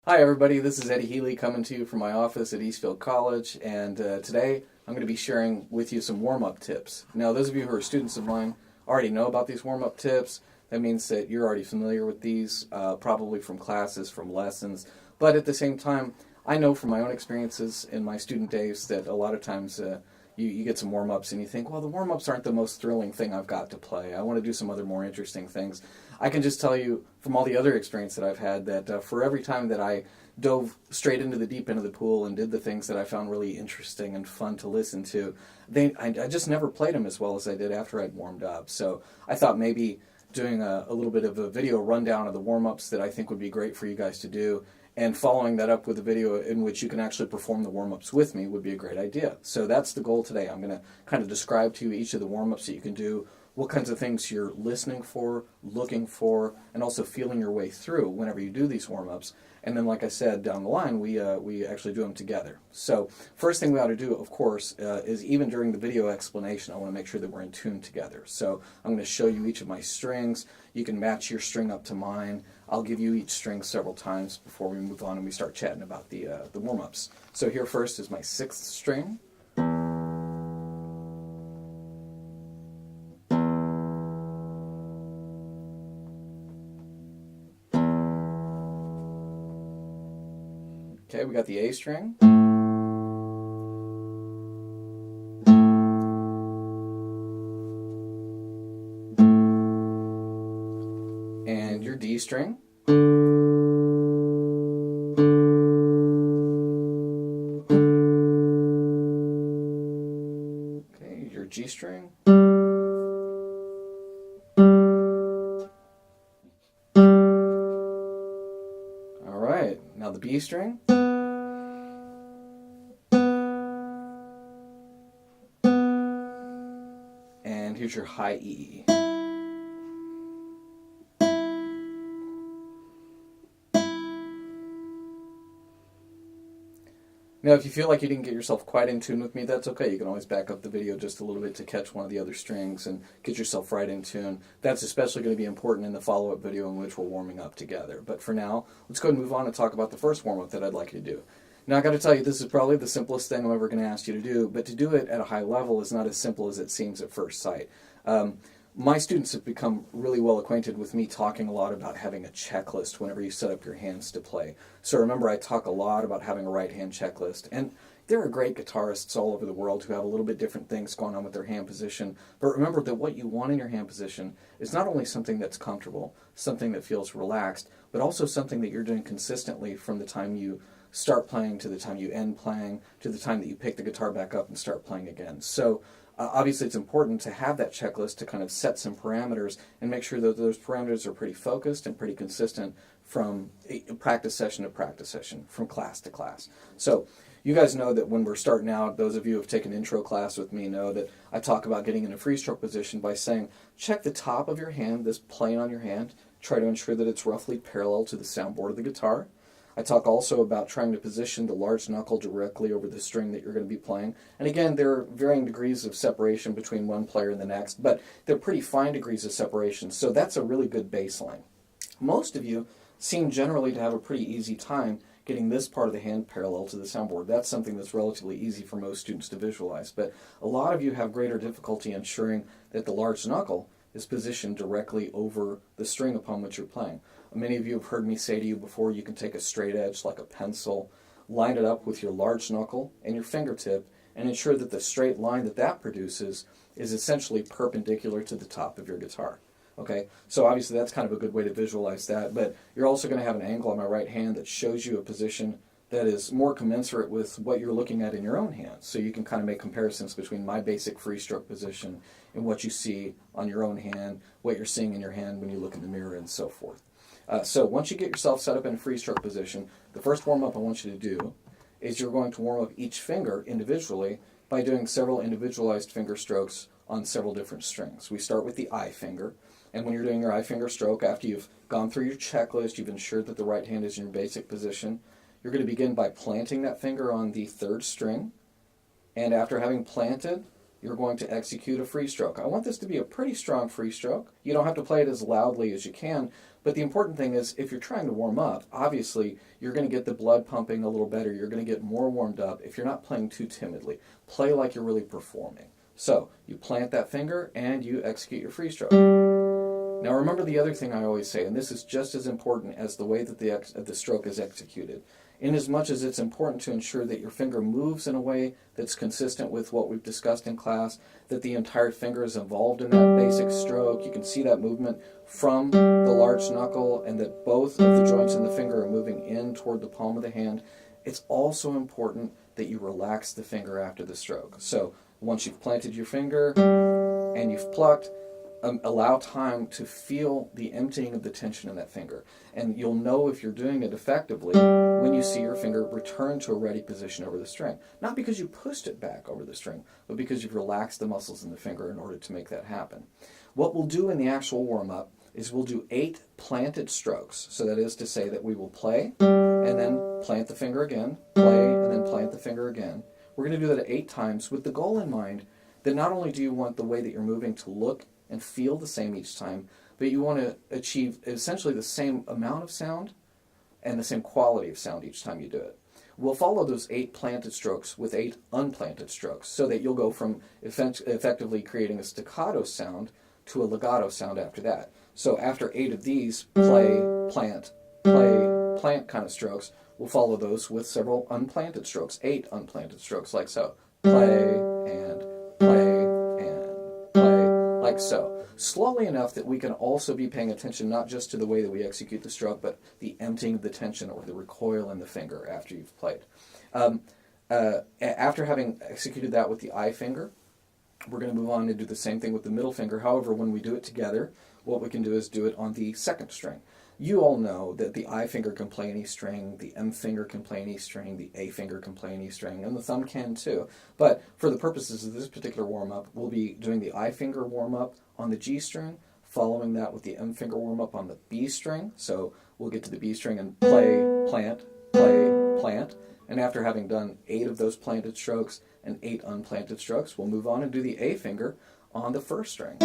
Hi everybody, this is Eddie Healy coming to you from my office at Eastfield College, and today I'm going to be sharing with you some warm-up tips. Now those of you who are students of mine already know about these warm-up tips. That means that you're already familiar with these, probably from classes, from lessons, but at the same time I know from my own experiences in my student days that a lot of times you get some warm-ups and you think, well, the warm-ups aren't the most thrilling thing I've got to play. I want to do some other more interesting things. I can just tell you from all the other experience that I've had that for every time that I dove straight into the deep end of the pool and did the things that I found really interesting and fun to listen to, I just never played them as well as I did after I'd warmed up. So I thought maybe doing a little bit of a video rundown of the warm-ups that I think would be great for you guys to do, and following that up with a video in which you can actually perform the warm-ups with me would be a great idea. So that's the goal today. I'm going to kind of describe to you each of the warm-ups that you can do, what kinds of things you're listening for, looking for, and also feeling your way through whenever you do these warm-ups. And then, like I said, down the line, we actually do them together. So first thing we ought to do, of course, is even during the video explanation, I want to make sure that we're in tune together. So I'm going to show you each of my strings. You can match your string up to mine. I'll give you each string several times before we move on and we start chatting about the warm-ups. So here first is my 6th string. Okay, we got the A string. And your D string. Okay, your G string. All right, now the B string. And here's your high E. Now, if you feel like you didn't get yourself quite in tune with me, that's okay. You can always back up the video just a little bit to catch one of the other strings and get yourself right in tune. That's especially going to be important in the follow-up video in which we're warming up together. But for now, let's go ahead and move on and talk about the first warm-up that I'd like you to do. Now, I got to tell you, this is probably the simplest thing I'm ever going to ask you to do, but to do it at a high level is not as simple as it seems at first sight. My students have become really well acquainted with me talking a lot about having a checklist whenever you set up your hands to play. So remember, I talk a lot about having a right hand checklist, and there are great guitarists all over the world who have a little bit different things going on with their hand position, but remember that what you want in your hand position is not only something that's comfortable, something that feels relaxed, but also something that you're doing consistently from the time you start playing to the time you end playing to the time that you pick the guitar back up and start playing again. So obviously it's important to have that checklist to kind of set some parameters and make sure that those parameters are pretty focused and pretty consistent from practice session to practice session, from class to class. So you guys know that when we're starting out, those of you who have taken intro class with me know that I talk about getting in a free stroke position by saying, check the top of your hand, this plane on your hand, try to ensure that it's roughly parallel to the soundboard of the guitar. I talk also about trying to position the large knuckle directly over the string that you're going to be playing. And again, there are varying degrees of separation between one player and the next, but they're pretty fine degrees of separation, so that's a really good baseline. Most of you seem generally to have a pretty easy time getting this part of the hand parallel to the soundboard. That's something that's relatively easy for most students to visualize, but a lot of you have greater difficulty ensuring that the large knuckle is positioned directly over the string upon which you're playing. Many of you have heard me say to you before, you can take a straight edge like a pencil, line it up with your large knuckle and your fingertip, and ensure that the straight line that that produces is essentially perpendicular to the top of your guitar. Okay, so obviously that's kind of a good way to visualize that, but you're also going to have an angle on my right hand that shows you a position that is more commensurate with what you're looking at in your own hand. So you can kind of make comparisons between my basic free stroke position and what you see on your own hand, what you're seeing in your hand when you look in the mirror, and so forth. So once you get yourself set up in a free stroke position, the first warm-up I want you to do is you're going to warm up each finger individually by doing several individualized finger strokes on several different strings. We start with the I finger, and when you're doing your I finger stroke, after you've gone through your checklist, you've ensured that the right hand is in your basic position, you're going to begin by planting that finger on the 3rd string, and after having planted, you're going to execute a free stroke. I want this to be a pretty strong free stroke. You don't have to play it as loudly as you can, But the important thing is, if you're trying to warm up, obviously you're going to get the blood pumping a little better. You're going to get more warmed up if you're not playing too timidly. Play like you're really performing. So you plant that finger and you execute your free stroke. Now remember the other thing I always say, and this is just as important as the way that the stroke is executed. Inasmuch as it's important to ensure that your finger moves in a way that's consistent with what we've discussed in class, that the entire finger is involved in that basic stroke. You can see that movement from the large knuckle, and that both of the joints in the finger are moving in toward the palm of the hand. It's also important that you relax the finger after the stroke. So once you've planted your finger and you've plucked, allow time to feel the emptying of the tension in that finger. And you'll know if you're doing it effectively when you see your finger return to a ready position over the string. Not because you pushed it back over the string, but because you've relaxed the muscles in the finger in order to make that happen. What we'll do in the actual warm-up is we'll do 8 planted strokes. So that is to say that we will play, and then plant the finger again, play, and then plant the finger again. We're going to do that 8 times with the goal in mind that not only do you want the way that you're moving to look and feel the same each time, but you want to achieve essentially the same amount of sound and the same quality of sound each time you do it. We'll follow those 8 planted strokes with 8 unplanted strokes so that you'll go from effectively creating a staccato sound to a legato sound after that. So after 8 of these play, plant kind of strokes, we'll follow those with several unplanted strokes, 8 unplanted strokes like so. Play and play and play like so. Slowly enough that we can also be paying attention not just to the way that we execute the stroke, but the emptying of the tension or the recoil in the finger after you've played. After having executed that with the I finger, we're going to move on and do the same thing with the middle finger. However, when we do it together, what we can do is do it on the second string. You all know that the I finger can play any string, the M finger can play any string, the A finger can play any string, and the thumb can too. But for the purposes of this particular warm-up, we'll be doing the I finger warm-up on the G string, following that with the M finger warm-up on the B string. So we'll get to the B string and play, plant, and after having done 8 of those planted strokes and 8 unplanted strokes, we'll move on and do the A finger on the first string.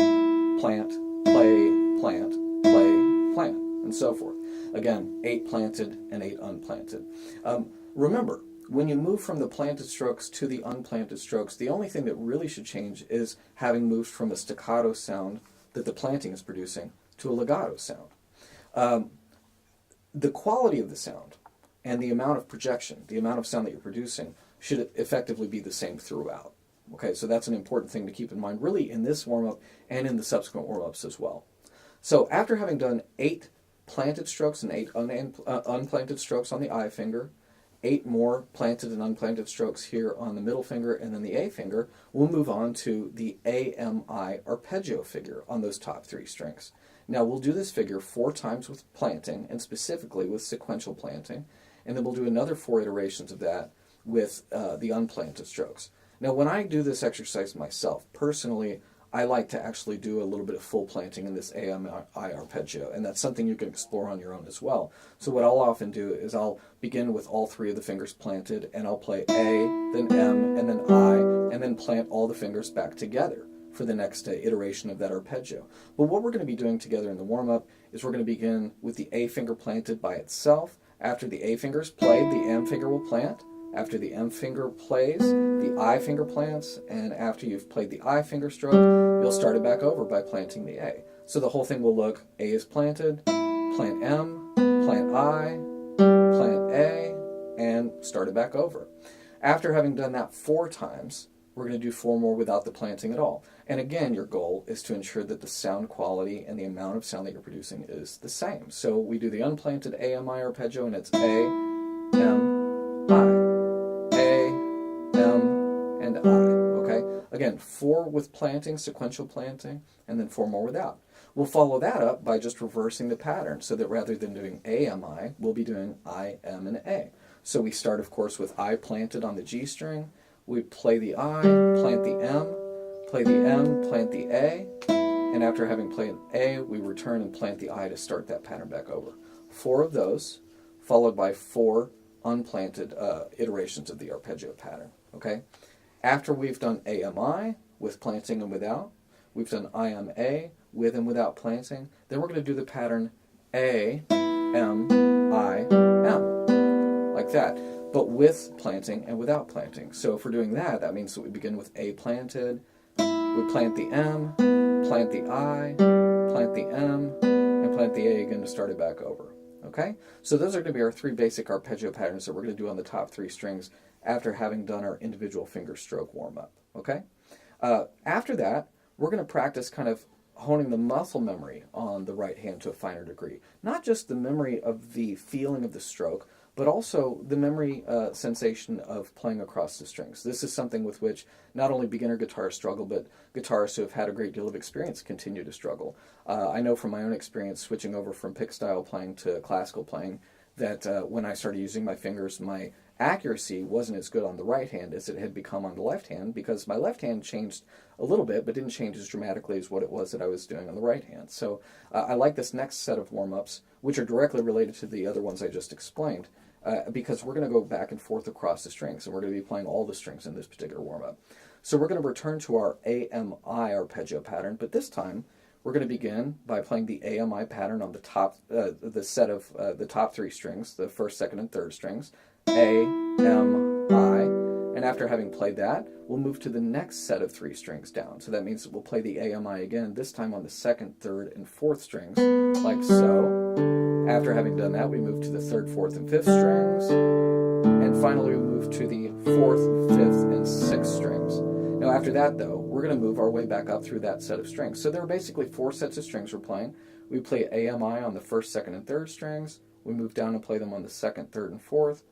Plant, play, plant, and so forth. Again, 8 planted and 8 unplanted. Remember, when you move from the planted strokes to the unplanted strokes, the only thing that really should change is having moved from a staccato sound that the planting is producing to a legato sound. The quality of the sound and the amount of projection, the amount of sound that you're producing, should effectively be the same throughout. Okay, so that's an important thing to keep in mind, really, in this warm-up and in the subsequent warm-ups as well. So after having done 8 planted strokes and 8 unplanted strokes on the I finger, 8 more planted and unplanted strokes here on the middle finger and then the A finger, we'll move on to the AMI arpeggio figure on those top 3 strings. Now we'll do this figure 4 times with planting, and specifically with sequential planting, and then we'll do another 4 iterations of that with the unplanted strokes. Now when I do this exercise myself, personally, I like to actually do a little bit of full planting in this AMI arpeggio, and that's something you can explore on your own as well. So what I'll often do is I'll begin with all 3 of the fingers planted, and I'll play A, then M, and then I, and then plant all the fingers back together for the next iteration of that arpeggio. But what we're going to be doing together in the warm-up is we're going to begin with the A finger planted by itself. After the A finger is played, the M finger will plant. After the M finger plays, the I finger plants, and after you've played the I finger stroke, you'll start it back over by planting the A. So the whole thing will look, A is planted, plant M, plant I, plant A, and start it back over. After having done that 4 times, we're going to do 4 more without the planting at all. And again, your goal is to ensure that the sound quality and the amount of sound that you're producing is the same. So we do the unplanted AMI arpeggio, and it's A, M, I. Again, 4 with planting, sequential planting, and then 4 more without. We'll follow that up by just reversing the pattern, so that rather than doing AMI, we'll be doing I, M, and A. So we start, of course, with I planted on the G string. We play the I, plant the M, play the M, plant the A, and after having played A, we return and plant the I to start that pattern back over. 4 of those, followed by 4 unplanted iterations of the arpeggio pattern. Okay? After we've done AMI with planting and without, we've done IMA with and without planting, then we're going to do the pattern A, M, I, M, like that, but with planting and without planting. So if we're doing that, that means that we begin with A planted, we plant the M, plant the I, plant the M, and plant the A again to start it back over. Okay? So those are going to be our three basic arpeggio patterns that we're going to do on the top three strings after having done our individual finger stroke warm-up. Okay? After that, we're going to practice kind of honing the muscle memory on the right hand to a finer degree. Not just the memory of the feeling of the stroke, but also the memory sensation of playing across the strings. This is something with which not only beginner guitarists struggle, but guitarists who have had a great deal of experience continue to struggle. I know from my own experience switching over from pick style playing to classical playing that when I started using my fingers, my accuracy wasn't as good on the right hand as it had become on the left hand, because my left hand changed a little bit, but didn't change as dramatically as what it was that I was doing on the right hand. So I like this next set of warm-ups, which are directly related to the other ones I just explained, because we're going to go back and forth across the strings, and we're going to be playing all the strings in this particular warm-up. So we're going to return to our AMI arpeggio pattern, but this time we're going to begin by playing the AMI pattern on the top, the set of the top three strings, the first, second, and third strings, A, M, I, and after having played that, we'll move to the next set of three strings down. So that means that we'll play the AMI again, this time on the second, third, and fourth strings, like so. After having done that, we move to the third, fourth, and fifth strings, and finally we move to the fourth, fifth, and sixth strings. Now after that, though, we're going to move our way back up through that set of strings. So there are basically four sets of strings we're playing. We play AMI on the first, second, and third strings. We move down and play them on the second, third, and fourth,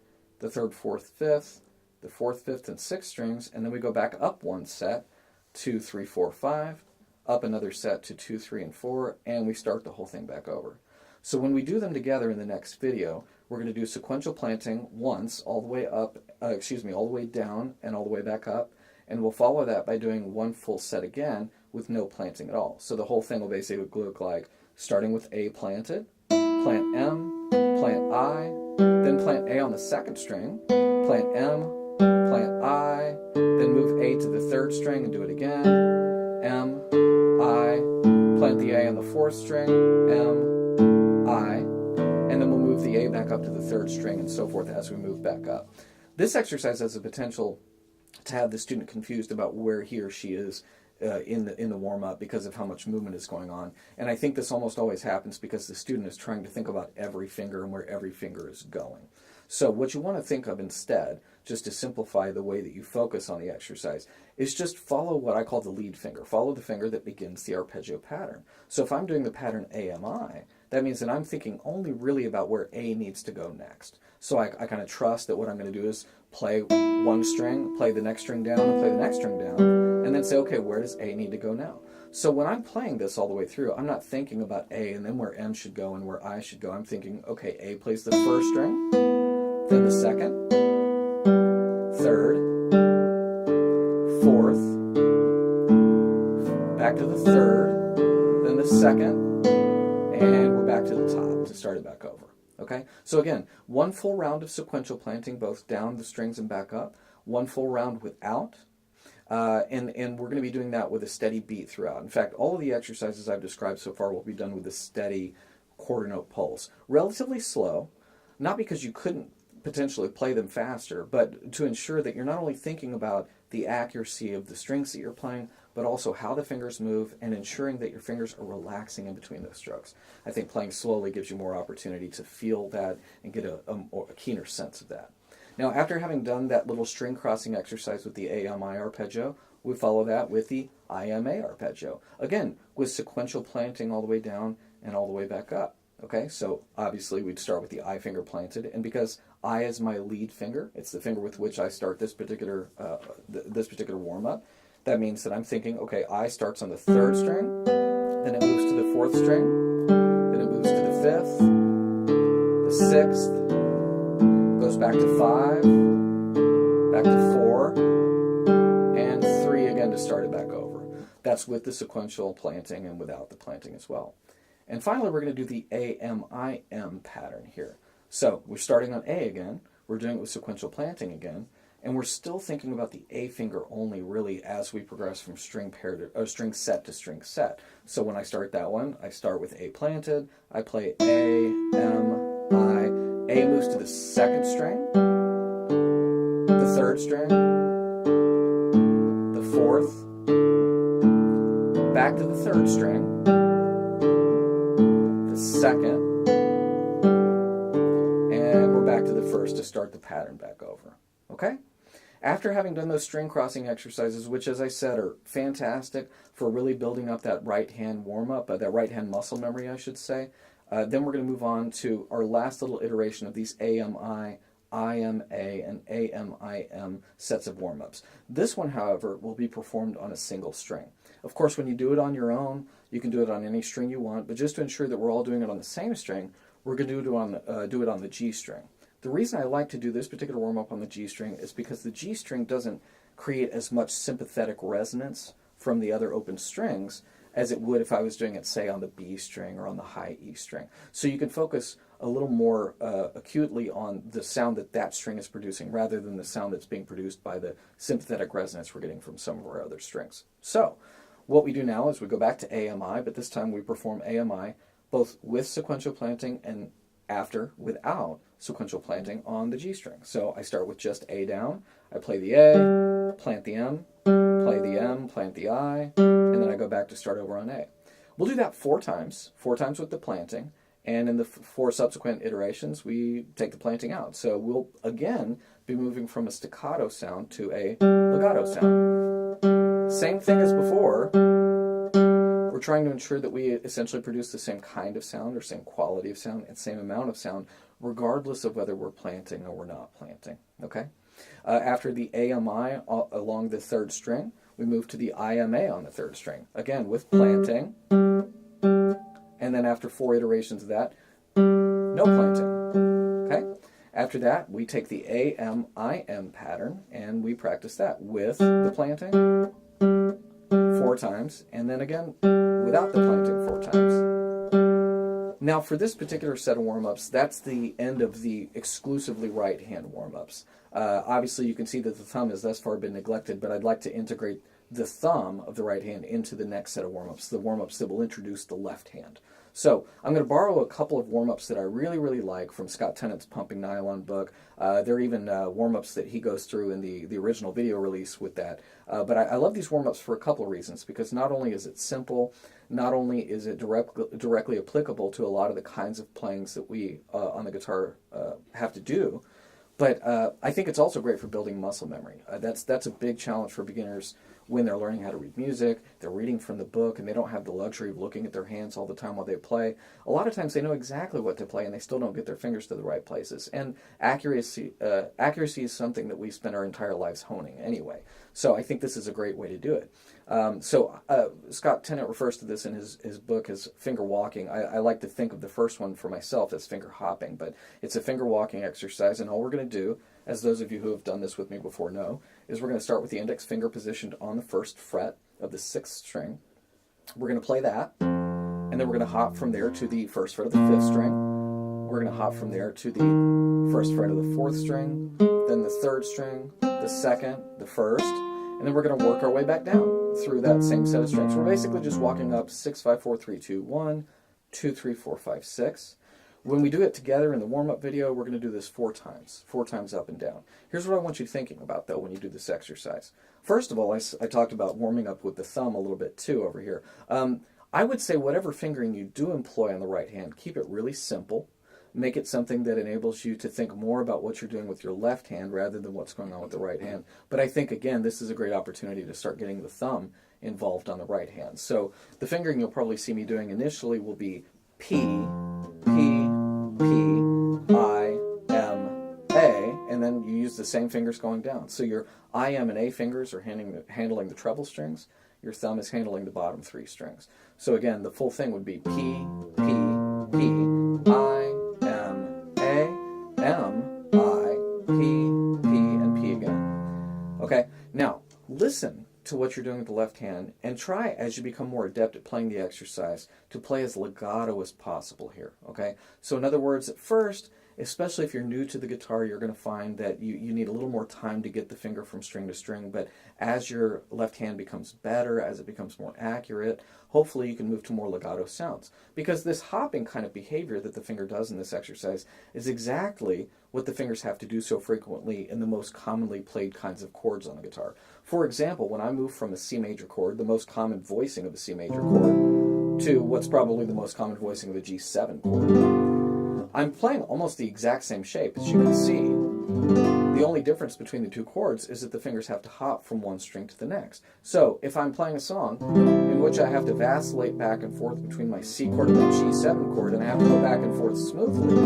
the third, fourth, fifth, the fourth, fifth, and sixth strings, and then we go back up one set, 2, 3, 4, 5, up another set to 2, 3, and 4, and we start the whole thing back over. So when we do them together in the next video, we're going to do sequential planting once, all the way up, all the way down and all the way back up, and we'll follow that by doing one full set again with no planting at all. So the whole thing will basically look like starting with A planted, plant M, plant I, then plant A on the second string, plant M, plant I, then move A to the third string and do it again, M, I, plant the A on the fourth string, M, I, and then we'll move the A back up to the third string and so forth as we move back up. This exercise has the potential to have the student confused about where he or she is in the warm-up because of how much movement is going on. And I think this almost always happens because the student is trying to think about every finger and where every finger is going. So what you want to think of instead, just to simplify the way that you focus on the exercise, is just follow what I call the lead finger. Follow the finger that begins the arpeggio pattern. So if I'm doing the pattern AMI, that means that I'm thinking only really about where A needs to go next. So I kind of trust that what I'm going to do is play one string, play the next string down, and play the next string down, and then say, okay, where does A need to go now? So when I'm playing this all the way through, I'm not thinking about A and then where M should go and where I should go. I'm thinking, okay, A plays the first string, then the second, third, fourth, back to the third, then the second, and we're back to the top to start it back over. Okay, so again, one full round of sequential planting, both down the strings and back up, one full round without, and we're going to be doing that with a steady beat throughout. In fact, all of the exercises I've described so far will be done with a steady quarter note pulse. Relatively slow, not because you couldn't potentially play them faster, but to ensure that you're not only thinking about the accuracy of the strings that you're playing, but also how the fingers move and ensuring that your fingers are relaxing in between those strokes. I think playing slowly gives you more opportunity to feel that and get a keener sense of that. Now, after having done that little string crossing exercise with the AMI arpeggio, we follow that with the IMA arpeggio. Again, with sequential planting all the way down and all the way back up. Okay, so obviously we'd start with the I finger planted, and because I is my lead finger, it's the finger with which I start this particular warm-up, that means that I'm thinking, okay, I starts on the third string, then it moves to the fourth string, then it moves to the fifth, the sixth, goes back to 5, back to 4, and 3 again to start it back over. That's with the sequential planting and without the planting as well. And finally, we're going to do the AMIM pattern here. So we're starting on A again, we're doing it with sequential planting again, And we're still thinking about the A finger only, really, as we progress from string pair to, or string set to string set. So when I start that one, I start with A planted, I play A, M, I. A moves to the second string, the third string, the fourth, back to the third string, the second, and we're back to the first to start the pattern back over. Okay? After having done those string crossing exercises, which, as I said, are fantastic for really building up that right hand warm-up, that right hand muscle memory, I should say, then we're going to move on to our last little iteration of these AMI, IMA, and AMIM sets of warm-ups. This one, however, will be performed on a single string. Of course, when you do it on your own, you can do it on any string you want, but just to ensure that we're all doing it on the same string, we're going to do it on the G string. The reason I like to do this particular warm-up on the G string is because the G string doesn't create as much sympathetic resonance from the other open strings as it would if I was doing it, say, on the B string or on the high E string. So you can focus a little more acutely on the sound that that string is producing rather than the sound that's being produced by the sympathetic resonance we're getting from some of our other strings. So what we do now is we go back to AMI, but this time we perform AMI both with sequential planting and without sequential planting on the G string. So I start with just A down, I play the A, plant the M, play the M, plant the I, and then I go back to start over on A. We'll do that 4 times with the planting, and in the 4 subsequent iterations we take the planting out. So we'll again be moving from a staccato sound to a legato sound. Same thing as before. We're trying to ensure that we essentially produce the same kind of sound or same quality of sound and same amount of sound regardless of whether we're planting or we're not planting. Okay? After the AMI along the third string, we move to the IMA on the third string. Again, with planting. And then after 4 iterations of that, no planting. Okay? After that, we take the AMIM pattern and we practice that with the planting 4 times, and then again without the planting 4 times. Now for this particular set of warm-ups, that's the end of the exclusively right-hand warm-ups. Obviously you can see that the thumb has thus far been neglected, but I'd like to integrate the thumb of the right hand into the next set of warm-ups, the warm-ups that will introduce the left hand. So I'm going to borrow a couple of warm-ups that I really, really like from Scott Tennant's Pumping Nylon book. There are even warm-ups that he goes through in the original video release with that. But I love these warm-ups for a couple of reasons, because not only is it simple, not only is it directly applicable to a lot of the kinds of playings that we on the guitar have to do, but I think it's also great for building muscle memory. That's a big challenge for beginners when they're learning how to read music, they're reading from the book, and they don't have the luxury of looking at their hands all the time while they play. A lot of times they know exactly what to play, and they still don't get their fingers to the right places. And accuracy is something that we spend our entire lives honing anyway. So I think this is a great way to do it. Scott Tennant refers to this in his book as finger walking. I like to think of the first one for myself as finger hopping, but it's a finger walking exercise, and all we're going to do, as those of you who have done this with me before know, is we're going to start with the index finger positioned on the first fret of the 6th string. We're going to play that, and then we're going to hop from there to the first fret of the 5th string. We're going to hop from there to the first fret of the 4th string, then the 3rd string, the 2nd, the 1st, and then we're going to work our way back down through that same set of strings. We're basically just walking up 6, 5, 4, 3, 2, 1, 2, 3, 4, 5, 6. When we do it together in the warm-up video, we're going to do this 4 times up and down. Here's what I want you thinking about, though, when you do this exercise. First of all, I talked about warming up with the thumb a little bit, too, over here. I would say whatever fingering you do employ on the right hand, keep it really simple. Make it something that enables you to think more about what you're doing with your left hand rather than what's going on with the right hand. But I think, again, this is a great opportunity to start getting the thumb involved on the right hand. So the fingering you'll probably see me doing initially will be P, P, P, I, M, A, and then you use the same fingers going down. So your I, M, and A fingers are handling the treble strings. Your thumb is handling the bottom 3 strings. So again, the full thing would be P, P, P, I, M, A, M, I, P, P, and P again. Okay, now listen to what you're doing with the left hand and try, as you become more adept at playing the exercise, to play as legato as possible here. Okay, so in other words, at first especially if you're new to the guitar, you're going to find that you need a little more time to get the finger from string to string. But as your left hand becomes better, as it becomes more accurate, hopefully you can move to more legato sounds. Because this hopping kind of behavior that the finger does in this exercise is exactly what the fingers have to do so frequently in the most commonly played kinds of chords on the guitar. For example, when I move from a C major chord, the most common voicing of a C major chord, to what's probably the most common voicing of a G7 chord, I'm playing almost the exact same shape, as you can see. The only difference between the two chords is that the fingers have to hop from one string to the next. So if I'm playing a song in which I have to vacillate back and forth between my C chord and my G7 chord, and I have to go back and forth smoothly,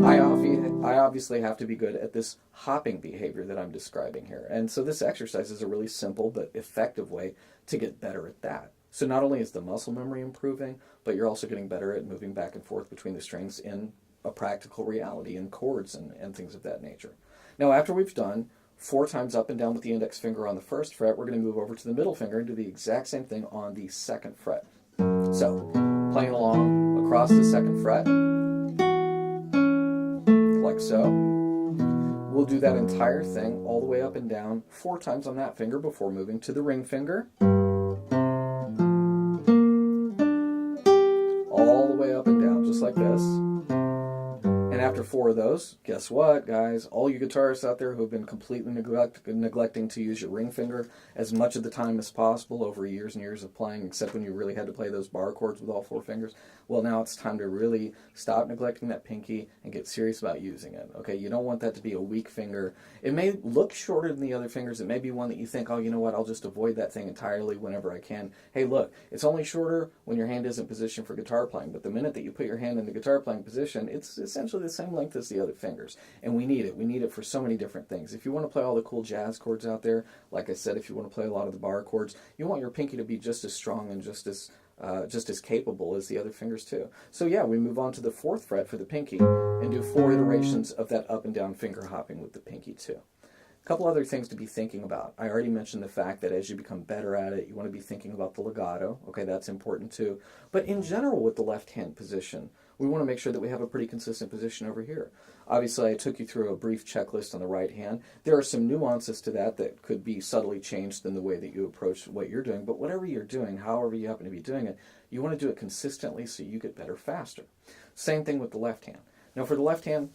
I obviously have to be good at this hopping behavior that I'm describing here. And so this exercise is a really simple but effective way to get better at that. So not only is the muscle memory improving, but you're also getting better at moving back and forth between the strings in a practical reality, in chords and things of that nature. Now, after we've done 4 times up and down with the index finger on the 1st fret, we're going to move over to the middle finger and do the exact same thing on the 2nd fret. So, playing along across the 2nd fret, like so. We'll do that entire thing all the way up and down 4 times on that finger before moving to the ring finger. All the way up and down, just like this. And after 4 of those, guess what, guys? All you guitarists out there who have been completely neglecting to use your ring finger as much of the time as possible over years and years of playing, except when you really had to play those bar chords with all 4 fingers, well, now it's time to really stop neglecting that pinky and get serious about using it, okay? You don't want that to be a weak finger. It may look shorter than the other fingers. It may be one that you think, oh, you know what, I'll just avoid that thing entirely whenever I can. Hey, look, it's only shorter when your hand isn't positioned for guitar playing, but the minute that you put your hand in the guitar playing position, it's essentially the same length as the other fingers. And we need it. We need it for so many different things. If you want to play all the cool jazz chords out there, like I said, if you want to play a lot of the bar chords, you want your pinky to be just as strong and just as capable as the other fingers too. So yeah, we move on to the 4th fret for the pinky and do 4 iterations of that up and down finger hopping with the pinky too. A couple other things to be thinking about. I already mentioned the fact that as you become better at it, you want to be thinking about the legato. Okay, that's important too. But in general with the left hand position, we want to make sure that we have a pretty consistent position over here. Obviously, I took you through a brief checklist on the right hand. There are some nuances to that that could be subtly changed in the way that you approach what you're doing, but whatever you're doing, however you happen to be doing it, you want to do it consistently so you get better faster. Same thing with the left hand. Now for the left hand,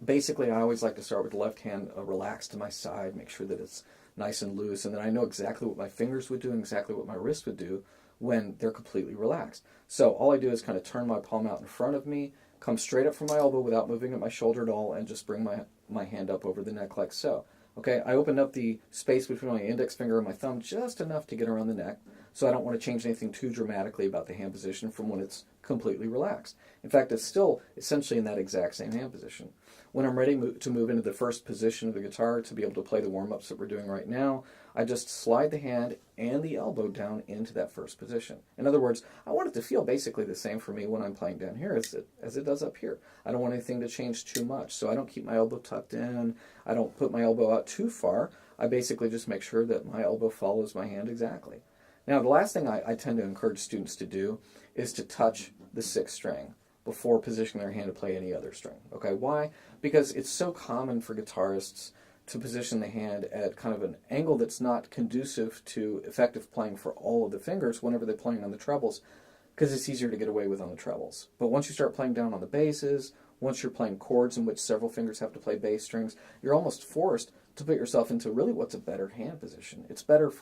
basically I always like to start with the left hand relaxed to my side, make sure that it's nice and loose, and then I know exactly what my fingers would do and exactly what my wrist would do when they're completely relaxed. So all I do is kind of turn my palm out in front of me, come straight up from my elbow without moving at my shoulder at all, and just bring my hand up over the neck like so. Okay, I open up the space between my index finger and my thumb just enough to get around the neck, so I don't want to change anything too dramatically about the hand position from when it's completely relaxed. In fact, it's still essentially in that exact same hand position. When I'm ready to move into the first position of the guitar to be able to play the warm-ups that we're doing right now, I just slide the hand and the elbow down into that first position. In other words, I want it to feel basically the same for me when I'm playing down here as it does up here. I don't want anything to change too much, so I don't keep my elbow tucked in. I don't put my elbow out too far. I basically just make sure that my elbow follows my hand exactly. Now, the last thing I tend to encourage students to do is to touch the 6th string before positioning their hand to play any other string. Okay, why? Because it's so common for guitarists to position the hand at kind of an angle that's not conducive to effective playing for all of the fingers whenever they're playing on the trebles, because it's easier to get away with on the trebles. But once you start playing down on the basses, once you're playing chords in which several fingers have to play bass strings, you're almost forced to put yourself into really what's a better hand position. It's better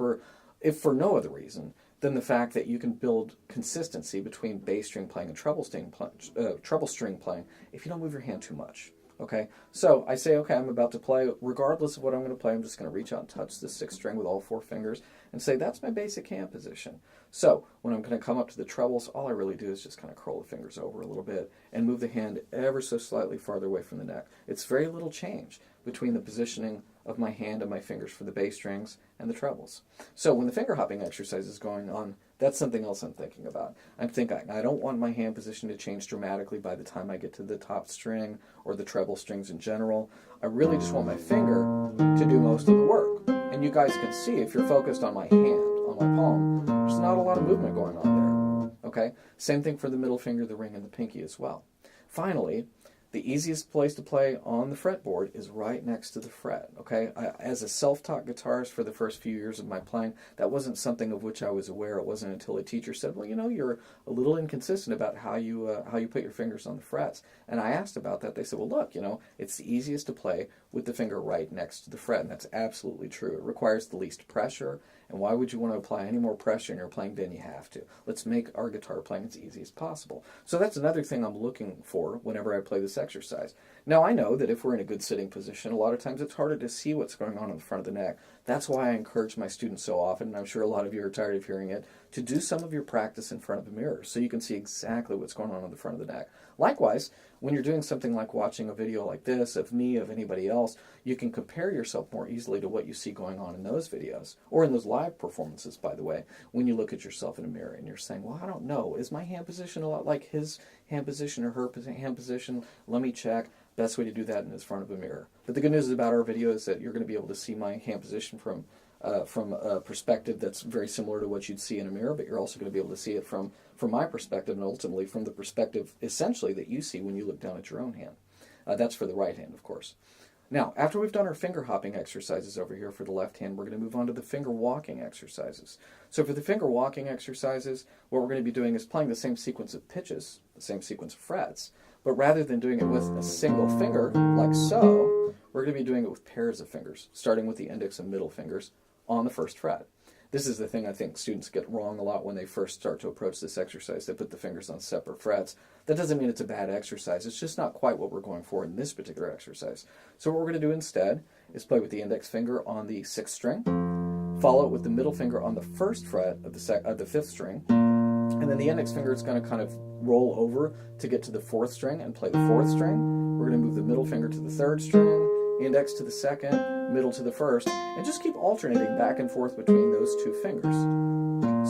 if for no other reason than the fact that you can build consistency between bass string playing and treble string playing if you don't move your hand too much. Okay, so I say, okay, I'm about to play. Regardless of what I'm going to play, I'm just going to reach out and touch the 6th string with all 4 fingers and say, that's my basic hand position. So when I'm going to come up to the trebles, all I really do is just kind of curl the fingers over a little bit and move the hand ever so slightly farther away from the neck. It's very little change between the positioning of my hand and my fingers for the bass strings and the trebles. So when the finger hopping exercise is going on, that's something else I'm thinking about. I'm thinking I don't want my hand position to change dramatically by the time I get to the top string or the treble strings in general. I really just want my finger to do most of the work. And you guys can see if you're focused on my hand, on my palm, there's not a lot of movement going on there. Okay? Same thing for the middle finger, the ring, and the pinky as well. Finally, The easiest place to play on the fretboard is right next to the fret, okay? As a self-taught guitarist for the first few years of my playing, that wasn't something of which I was aware. It wasn't until a teacher said, well, you know, you're a little inconsistent about how you put your fingers on the frets. And I asked about that. They said, well, look, you know, it's the easiest to play with the finger right next to the fret, and that's absolutely true. It requires the least pressure, and why would you want to apply any more pressure in your playing than you have to? Let's make our guitar playing as easy as possible. So that's another thing I'm looking for whenever I play this exercise. Now, I know that if we're in a good sitting position, a lot of times it's harder to see what's going on in the front of the neck. That's why I encourage my students so often, and I'm sure a lot of you are tired of hearing it, to do some of your practice in front of a mirror so you can see exactly what's going on in the front of the neck. Likewise, when you're doing something like watching a video like this of me, of anybody else, you can compare yourself more easily to what you see going on in those videos, or in those live performances, by the way, when you look at yourself in a mirror and you're saying, well, I don't know, is my hand position a lot like his hand position or her hand position? Let me check. Best way to do that is in front of a mirror. But the good news about our video is that you're going to be able to see my hand position from a perspective that's very similar to what you'd see in a mirror, but you're also going to be able to see it from my perspective, and ultimately from the perspective, essentially, that you see when you look down at your own hand. That's for the right hand, of course. Now, after we've done our finger hopping exercises over here for the left hand, we're going to move on to the finger walking exercises. So for the finger walking exercises, what we're going to be doing is playing the same sequence of pitches, the same sequence of frets, but rather than doing it with a single finger, like so, we're going to be doing it with pairs of fingers, starting with the index and middle fingers on the first fret. This is the thing I think students get wrong a lot when they first start to approach this exercise. They put the fingers on separate frets. That doesn't mean it's a bad exercise. It's just not quite what we're going for in this particular exercise. So what we're going to do instead is play with the index finger on the 6th string, follow it with the middle finger on the 1st fret of the 5th string, and then the index finger is going to kind of roll over to get to the 4th string and play the 4th string. We're going to move the middle finger to the 3rd string, index to the 2nd, middle to the 1st, and just keep alternating back and forth between those two fingers.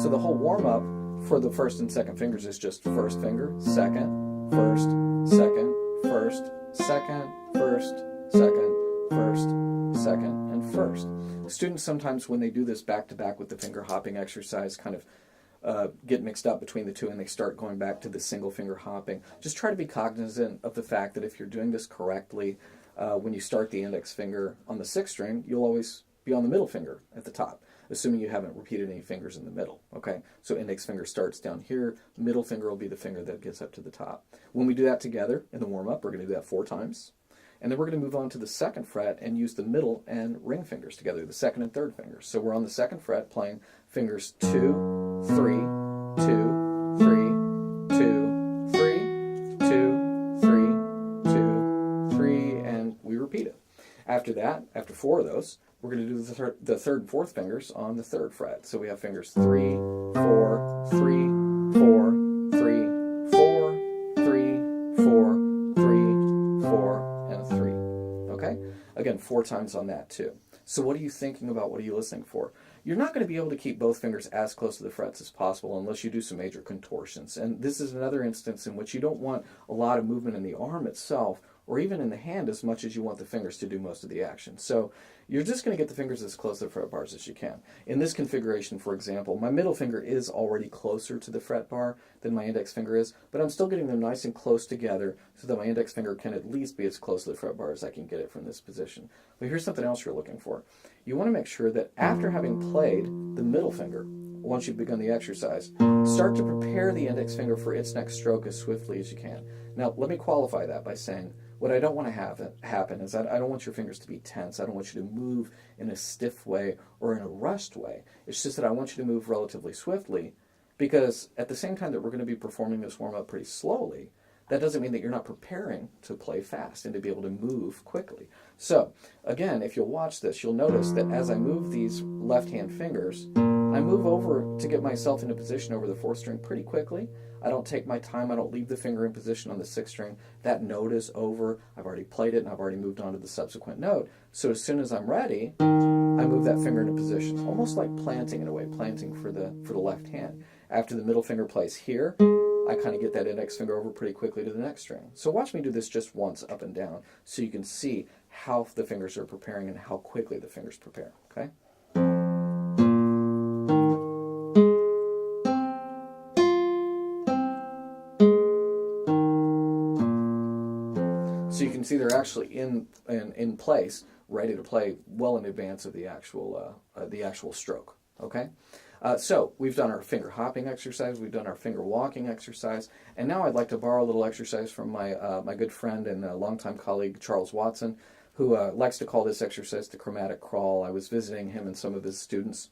So the whole warm-up for the 1st and 2nd fingers is just 1st finger, 2nd, 1st, 2nd, 1st, 2nd, 1st, 2nd, 1st, 2nd, and 1st. Students sometimes, when they do this back-to-back with the finger hopping exercise, kind of get mixed up between the two, and they start going back to the single finger hopping. Just try to be cognizant of the fact that if you're doing this correctly, when you start the index finger on the 6th string, you'll always be on the middle finger at the top, assuming you haven't repeated any fingers in the middle, okay? So index finger starts down here, middle finger will be the finger that gets up to the top. When we do that together in the warm-up, we're going to do that 4 times, and then we're going to move on to the 2nd fret and use the middle and ring fingers together, the 2nd and 3rd fingers. So we're on the 2nd fret playing fingers 2, 3, 2, 3, 2, 3, 2, 3, 2, 3, and we repeat it. After that, after 4 of those, we're going to do the 3rd and 4th fingers on the 3rd fret. So we have fingers 3, 4, 3, 4, 3, 4, 3, 4, 3, 4, and a 3. Okay? Again, 4 times on that too. So what are you thinking about? What are you listening for? You're not going to be able to keep both fingers as close to the frets as possible unless you do some major contortions. And this is another instance in which you don't want a lot of movement in the arm itself or even in the hand as much as you want the fingers to do most of the action. So you're just going to get the fingers as close to the fret bars as you can. In this configuration, for example, my middle finger is already closer to the fret bar than my index finger is, but I'm still getting them nice and close together so that my index finger can at least be as close to the fret bar as I can get it from this position. But here's something else you're looking for. You want to make sure that after having played the middle finger, once you've begun the exercise, start to prepare the index finger for its next stroke as swiftly as you can. Now, let me qualify that by saying what I don't want to have happen is that I don't want your fingers to be tense. I don't want you to move in a stiff way or in a rushed way. It's just that I want you to move relatively swiftly, because at the same time that we're going to be performing this warm-up pretty slowly, that doesn't mean that you're not preparing to play fast and to be able to move quickly. So, again, if you'll watch this, you'll notice that as I move these left-hand fingers, I move over to get myself in a position over the 4th string pretty quickly. I don't take my time. I don't leave the finger in position on the 6th string. That note is over. I've already played it, and I've already moved on to the subsequent note. So as soon as I'm ready, I move that finger into position, almost like planting in a way, planting for the left hand. After the middle finger plays here, I kind of get that index finger over pretty quickly to the next string. So watch me do this just once up and down so you can see how the fingers are preparing and how quickly the fingers prepare, okay? can see they're actually in place, ready to play well in advance of the actual stroke. Okay, so we've done our finger hopping exercise, we've done our finger walking exercise, and now I'd like to borrow a little exercise from my good friend and longtime colleague Charles Watson, who likes to call this exercise the Chromatic Crawl. I was visiting him and some of his students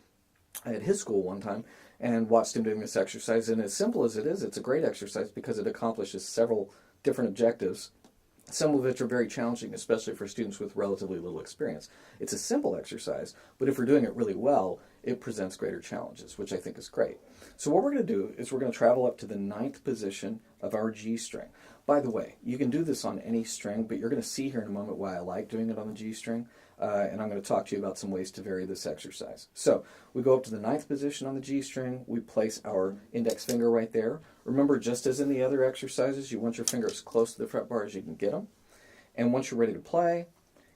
at his school one time and watched him doing this exercise, and as simple as it is, it's a great exercise because it accomplishes several different objectives, some of which are very challenging, especially for students with relatively little experience. It's a simple exercise, but if we're doing it really well, it presents greater challenges, which I think is great. So what we're going to do is we're going to travel up to the 9th position of our G string. By the way, you can do this on any string, but you're going to see here in a moment why I like doing it on the G string, and I'm going to talk to you about some ways to vary this exercise. So we go up to the 9th position on the G string, we place our index finger right there. Remember, just as in the other exercises, you want your finger as close to the fretbar as you can get them. And once you're ready to play,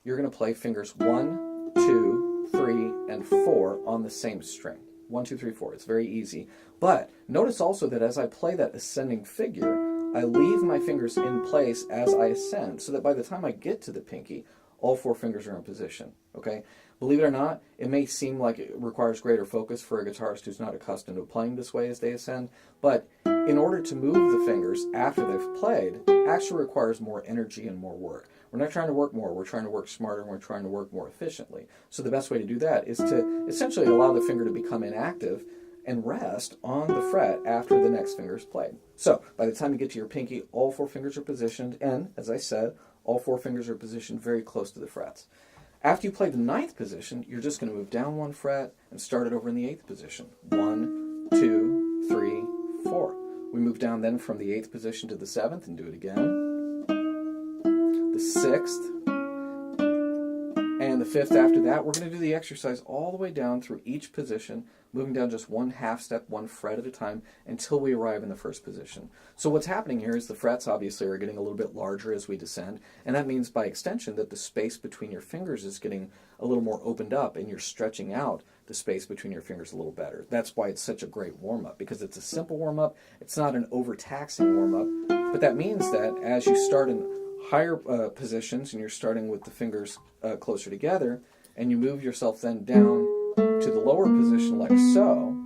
you're going to play fingers 1, 2, 3, and 4 on the same string. 1, 2, 3, 4. It's very easy. But notice also that as I play that ascending figure, I leave my fingers in place as I ascend, so that by the time I get to the pinky, all 4 fingers are in position. Okay? Believe it or not, it may seem like it requires greater focus for a guitarist who's not accustomed to playing this way as they ascend, but in order to move the fingers after they've played, it actually requires more energy and more work. We're not trying to work more, we're trying to work smarter, and we're trying to work more efficiently. So the best way to do that is to essentially allow the finger to become inactive and rest on the fret after the next finger is played. So by the time you get to your pinky, all 4 fingers are positioned, and as I said, all 4 fingers are positioned very close to the frets. After you play the 9th position, you're just going to move down 1 fret and start it over in the 8th position. 1, 2, 3, 4. We move down then from the 8th position to the 7th and do it again. The 6th. And the 5th after that. We're going to do the exercise all the way down through each position, moving down just 1 half step, 1 fret at a time, until we arrive in the 1st position. So what's happening here is the frets obviously are getting a little bit larger as we descend, and that means by extension that the space between your fingers is getting a little more opened up, and you're stretching out the space between your fingers a little better. That's why it's such a great warm-up, because it's a simple warm-up, it's not an overtaxing warm-up, but that means that as you start in higher positions, and you're starting with the fingers closer together, and you move yourself then down to the lower position like so,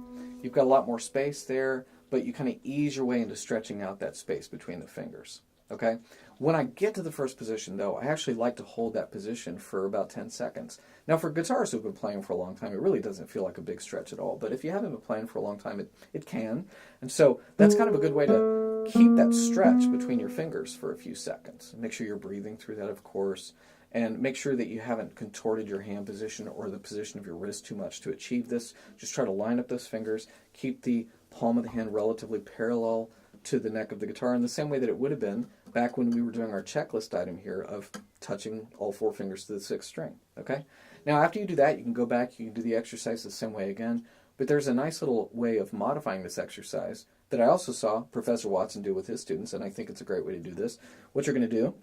you've got a lot more space there, but you kind of ease your way into stretching out that space between the fingers. Okay? When I get to the 1st position, though, I actually like to hold that position for about 10 seconds. Now, for guitarists who've been playing for a long time, it really doesn't feel like a big stretch at all, but if you haven't been playing for a long time, it can. And so that's kind of a good way to keep that stretch between your fingers for a few seconds. Make sure you're breathing through that, of course, and make sure that you haven't contorted your hand position or the position of your wrist too much to achieve this. Just try to line up those fingers, keep the palm of the hand relatively parallel to the neck of the guitar in the same way that it would have been back when we were doing our checklist item here of touching all 4 fingers to the 6th string. Okay? Now after you do that, you can go back, you can do the exercise the same way again, but there's a nice little way of modifying this exercise that I also saw Professor Watson do with his students, and I think it's a great way to do this. What you're going to do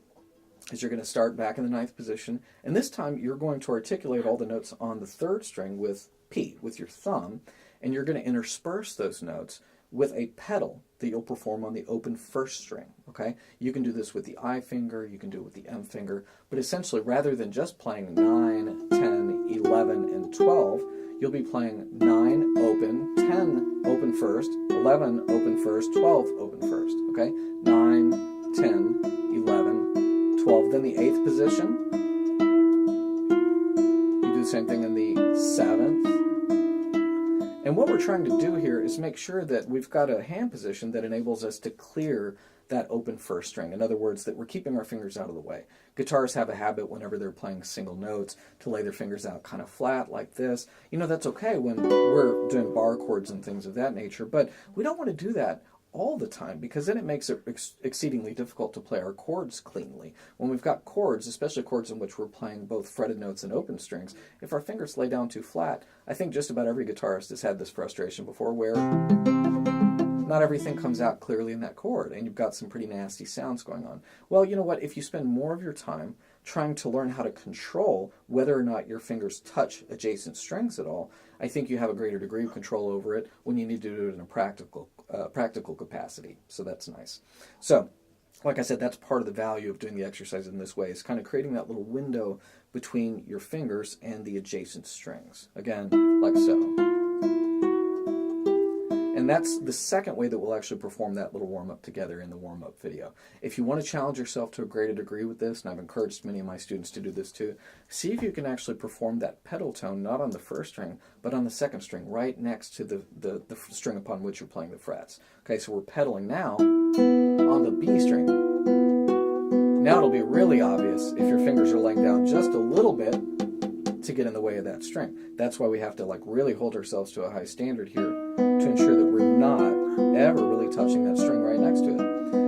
is you're going to start back in the 9th position, and this time you're going to articulate all the notes on the 3rd string with P, with your thumb, and you're going to intersperse those notes with a pedal that you'll perform on the open 1st string. Okay? You can do this with the I finger, you can do it with the M finger, but essentially rather than just playing 9, 10, 11, and 12, you'll be playing 9 open, 10 open 1st, 11 open 1st, 12 open 1st. Okay? 9, 10, 11, 12. Then the 8th position. You do the same thing in the 7th. And what we're trying to do here is make sure that we've got a hand position that enables us to clear that open 1st string. In other words, that we're keeping our fingers out of the way. Guitarists have a habit whenever they're playing single notes to lay their fingers out kind of flat like this. You know, that's okay when we're doing bar chords and things of that nature, but we don't want to do that all the time because then it makes it exceedingly difficult to play our chords cleanly. When we've got chords, especially chords in which we're playing both fretted notes and open strings, if our fingers lay down too flat, I think just about every guitarist has had this frustration before where not everything comes out clearly in that chord, and you've got some pretty nasty sounds going on. Well, you know what? If you spend more of your time trying to learn how to control whether or not your fingers touch adjacent strings at all, I think you have a greater degree of control over it when you need to do it in a practical capacity. So that's nice. So like I said, that's part of the value of doing the exercise in this way. It's kind of creating that little window between your fingers and the adjacent strings. Again, like so. And that's the second way that we'll actually perform that little warm-up together in the warm-up video. If you want to challenge yourself to a greater degree with this, and I've encouraged many of my students to do this too, see if you can actually perform that pedal tone not on the first string, but on the second string, right next to the string upon which you're playing the frets. Okay, so we're pedaling now on the B string. Now it'll be really obvious if your fingers are laying down just a little bit to get in the way of that string. That's why we have to like really hold ourselves to a high standard here to ensure that we're not ever really touching that string right next to it.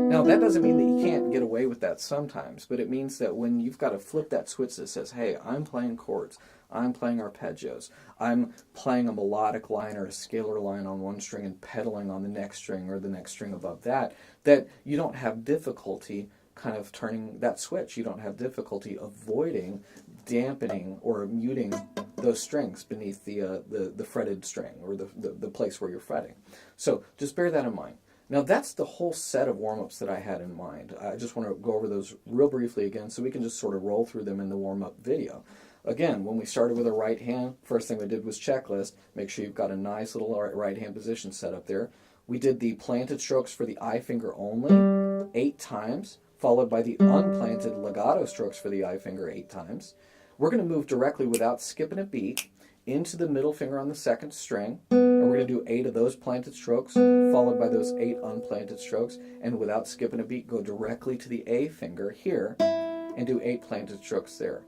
Now that doesn't mean that you can't get away with that sometimes, but it means that when you've got to flip that switch that says, hey, I'm playing chords, I'm playing arpeggios, I'm playing a melodic line or a scalar line on one string and pedaling on the next string or the next string above that, that you don't have difficulty kind of turning that switch. You don't have difficulty avoiding dampening or muting those strings beneath the fretted string or the place where you're fretting. So just bear that in mind. Now that's the whole set of warm-ups that I had in mind. I just want to go over those real briefly again so we can just sort of roll through them in the warm-up video. Again, when we started with a right hand, first thing we did was checklist. Make sure you've got a nice little right hand position set up there. We did the planted strokes for the I finger only 8 times, followed by the unplanted legato strokes for the I finger 8 times. We're going to move directly without skipping a beat into the middle finger on the second string, and we're going to do 8 of those planted strokes, followed by those 8 unplanted strokes, and without skipping a beat, go directly to the A finger here and do 8 planted strokes there.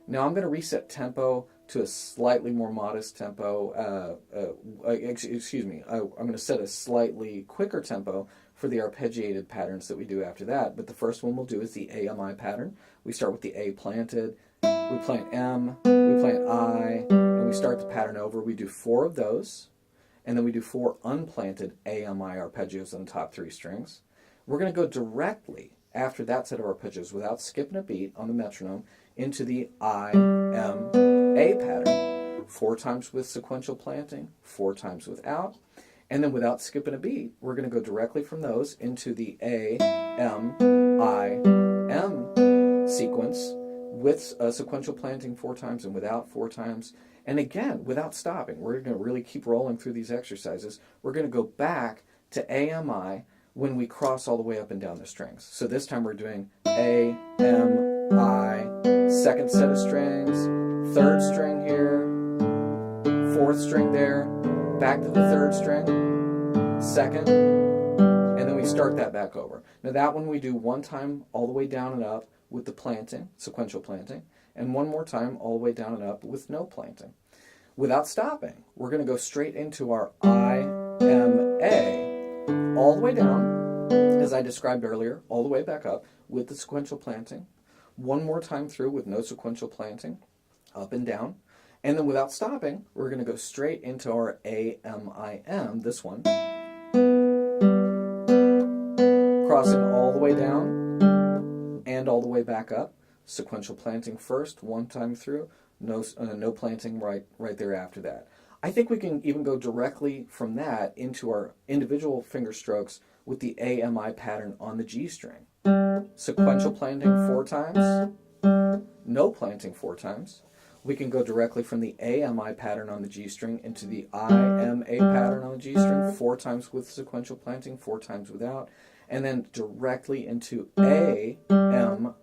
Now I'm going to reset tempo to a slightly more modest tempo. I'm going to set a slightly quicker tempo for the arpeggiated patterns that we do after that. But the first one we'll do is the AMI pattern. We start with the A planted, we play an M, we play an I, and we start the pattern over. We do 4 of those, and then we do 4 unplanted AMI arpeggios on the top 3 strings. We're going to go directly after that set of arpeggios without skipping a beat on the metronome into the I, M, A pattern. 4 times with sequential planting, 4 times without. And then without skipping a beat, we're going to go directly from those into the A, M, I, M sequence with sequential planting 4 times and without 4 times. And again, without stopping. We're going to really keep rolling through these exercises. We're going to go back to AMI when we cross all the way up and down the strings. So this time we're doing A, M, I, second set of strings, 3rd string here, 4th string there, back to the 3rd string, 2nd, and then we start that back over. Now that one we do 1 time all the way down and up with the planting, sequential planting, and 1 more time all the way down and up with no planting. Without stopping, we're going to go straight into our I, M, A, all the way down, as I described earlier, all the way back up with the sequential planting. 1 more time through with no sequential planting, up and down. And then without stopping, we're going to go straight into our A, M, I, M, this one. Crossing all the way down and all the way back up. Sequential planting first, 1 time through, no planting right there after that. I think we can even go directly from that into our individual finger strokes with the AMI pattern on the G string. Sequential planting 4 times, no planting 4 times. We can go directly from the AMI pattern on the G string into the IMA pattern on the G string, 4 times with sequential planting, 4 times without, and then directly into AMIM,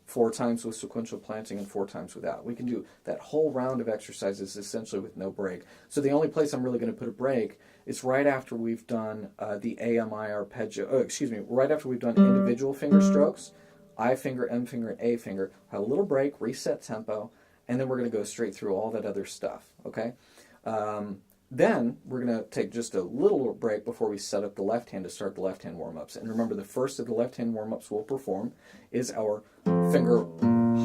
4 times with sequential planting and 4 times without. We can do that whole round of exercises essentially with no break. So the only place I'm really going to put a break is right after we've done the AMI arpeggio, right after we've done individual finger strokes, I finger, M finger, and A finger, have a little break, reset tempo, and then we're going to go straight through all that other stuff, okay? Then we're going to take just a little break before we set up the left hand to start the left hand warm-ups. And remember, the first of the left hand warm-ups we'll perform is our finger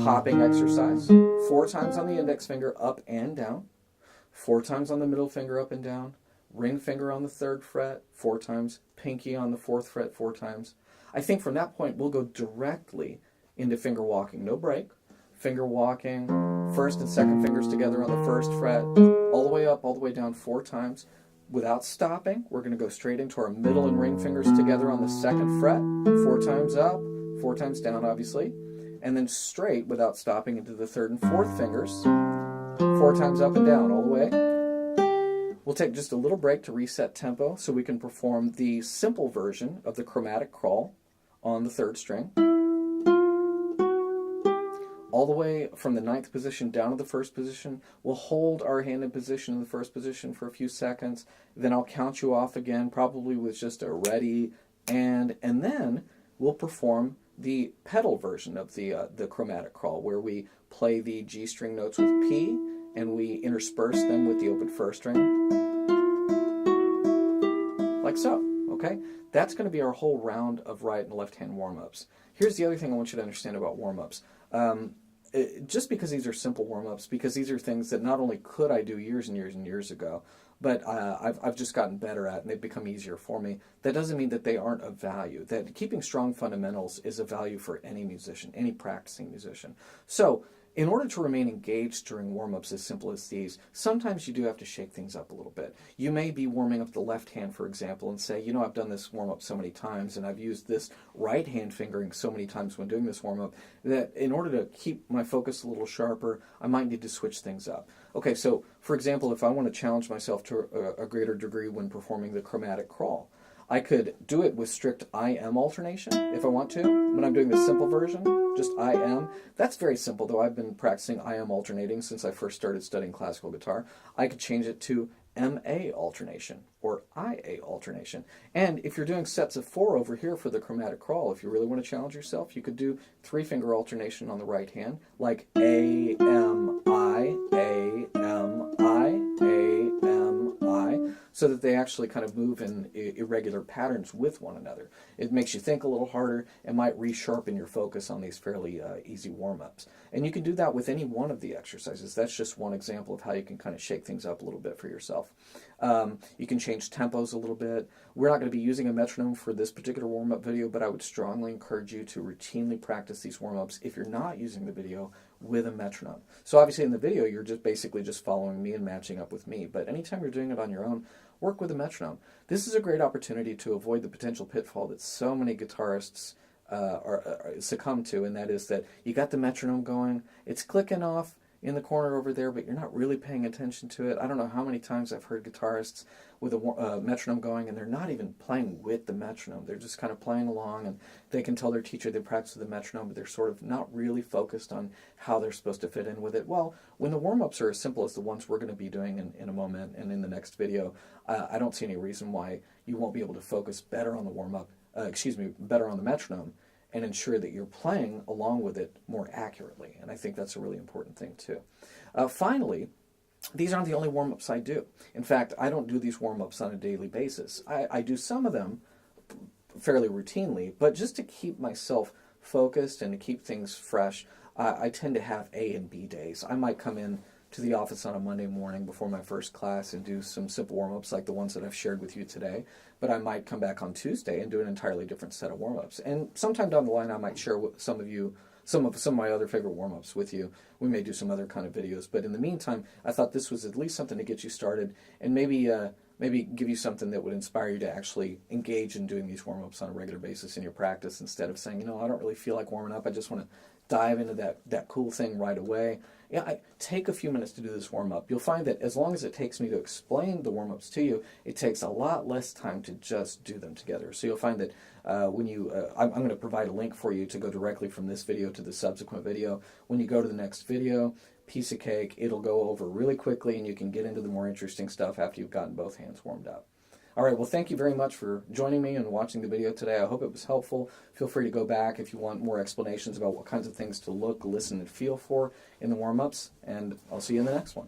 hopping exercise. 4 times on the index finger up and down, 4 times on the middle finger up and down, ring finger on the 3rd fret 4 times, pinky on the 4th fret 4 times. I think from that point we'll go directly into finger walking, no break. Finger walking, 1st and 2nd fingers together on the 1st fret, all the way up, all the way down 4 times, without stopping, we're going to go straight into our middle and ring fingers together on the 2nd fret, 4 times up, 4 times down, obviously, and then straight without stopping into the 3rd and 4th fingers, 4 times up and down all the way. We'll take just a little break to reset tempo so we can perform the simple version of the chromatic crawl on the 3rd string. All the way from the 9th position down to the 1st position. We'll hold our hand in position in the 1st position for a few seconds. Then I'll count you off again, probably with just a ready and then we'll perform the pedal version of the chromatic crawl, where we play the G string notes with P and we intersperse them with the open 1st string, like so. Okay, that's going to be our whole round of right and left hand warm-ups. Here's the other thing I want you to understand about warm-ups. Just because these are simple warm-ups, because these are things that not only could I do years and years and years ago, but I've just gotten better at and they've become easier for me, that doesn't mean that they aren't of value. That keeping strong fundamentals is of value for any musician, any practicing musician. So in order to remain engaged during warm-ups as simple as these, sometimes you do have to shake things up a little bit. You may be warming up the left hand, for example, and say, you know, I've done this warm-up so many times and I've used this right hand fingering so many times when doing this warm-up that in order to keep my focus a little sharper, I might need to switch things up. Okay, so for example, if I want to challenge myself to a greater degree when performing the chromatic crawl, I could do it with strict I-M alternation if I want to. When I'm doing the simple version, just I-M. That's very simple, though. I've been practicing I-M alternating since I first started studying classical guitar. I could change it to M-A alternation or I-A alternation. And if you're doing sets of 4 over here for the chromatic crawl, if you really want to challenge yourself, you could do 3-finger alternation on the right hand, like A-M-I, A-M-I, A-M-I, so that they actually kind of move in irregular patterns with one another. It makes you think a little harder and might resharpen your focus on these fairly easy warm-ups. And you can do that with any one of the exercises. That's just one example of how you can kind of shake things up a little bit for yourself. You can change tempos a little bit. We're not going to be using a metronome for this particular warm-up video, but I would strongly encourage you to routinely practice these warm-ups if you're not using the video with a metronome. So obviously in the video you're just basically just following me and matching up with me, but anytime you're doing it on your own, work with a metronome. This is a great opportunity to avoid the potential pitfall that so many guitarists succumb to, and that is that you got the metronome going, it's clicking off in the corner over there, but you're not really paying attention to it. I don't know how many times I've heard guitarists with a metronome going and they're not even playing with the metronome. They're just kind of playing along, and they can tell their teacher they practice with the metronome, but they're sort of not really focused on how they're supposed to fit in with it. Well, when the warm-ups are as simple as the ones we're going to be doing in a moment and in the next video, I don't see any reason why you won't be able to focus better on the warm-up, better on the metronome, and ensure that you're playing along with it more accurately. And I think that's a really important thing too. Finally, these aren't the only warm-ups I do. In fact, I don't do these warm-ups on a daily basis. I do some of them fairly routinely, but just to keep myself focused and to keep things fresh, I tend to have A and B days. I might come in to the office on a Monday morning before my first class and do some simple warm-ups like the ones that I've shared with you today, but I might come back on Tuesday and do an entirely different set of warm-ups. And sometime down the line I might share with some of you some of my other favorite warm-ups with you. We may do some other kind of videos, but in the meantime, I thought this was at least something to get you started and maybe give you something that would inspire you to actually engage in doing these warm-ups on a regular basis in your practice, instead of saying, you know, I don't really feel like warming up, I just want to dive into that cool thing right away. Yeah, take a few minutes to do this warm-up. You'll find that as long as it takes me to explain the warm-ups to you, it takes a lot less time to just do them together. So you'll find that when you, I'm going to provide a link for you to go directly from this video to the subsequent video. When you go to the next video, piece of cake, it'll go over really quickly and you can get into the more interesting stuff after you've gotten both hands warmed up. All right, well, thank you very much for joining me and watching the video today. I hope it was helpful. Feel free to go back if you want more explanations about what kinds of things to look, listen, and feel for in the warm-ups, and I'll see you in the next one.